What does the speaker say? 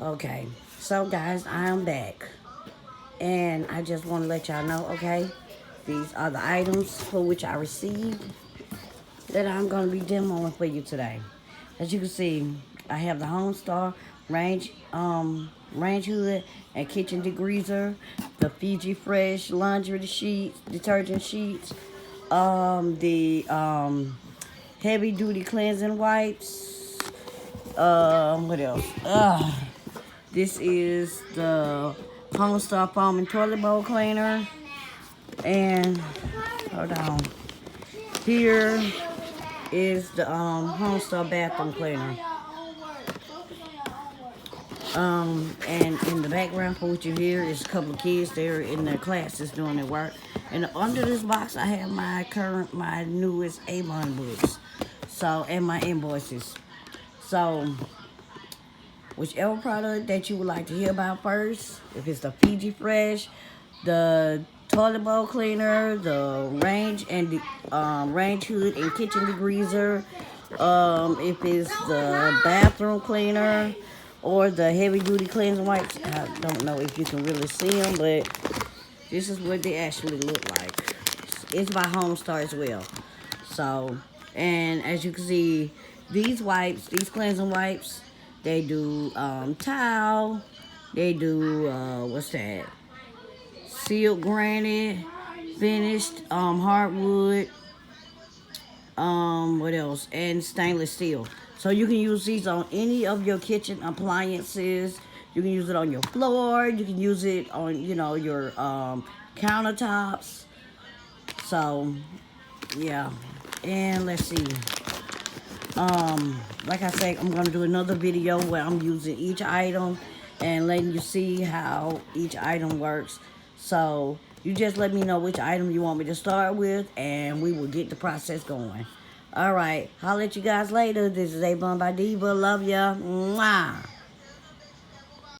Okay, so guys, I am back. And I just want to let y'all know, okay, these are the items for which I received that I'm going to be demoing for you today. As you can see, I have the HomeStar range hood and kitchen degreaser, the Fiji Fresh laundry sheets, detergent sheets, the heavy duty cleansing wipes. What else? This is the HomeStar foam and toilet bowl cleaner. And hold on. Here is the HomeStar bathroom cleaner. And in the background for what you hear is a couple of kids there in their classes doing their work. And under this box I have my newest Avon books. So, and my invoices. So, whichever product that you would like to hear about first, if it's the Fiji Fresh, the toilet bowl cleaner, the range and the range hood and kitchen degreaser, if it's the bathroom cleaner, or the heavy duty cleansing wipes. I don't know if you can really see them, but this is what they actually look like. It's by HomeStar as well. So, and as you can see, these wipes, these cleansing wipes, they do towel, they do what's that? Sealed granite, finished hardwood, what else? And stainless steel. So you can use these on any of your kitchen appliances. You can use it on your floor. You can use it on, your countertops. So, yeah. And let's see. Like I say, I'm going to do another video where I'm using each item and letting you see how each item works. So, you just let me know which item you want me to start with, and we will get the process going. Alright, holler at you guys later. This is Avon by Diva. Love ya. Mwah.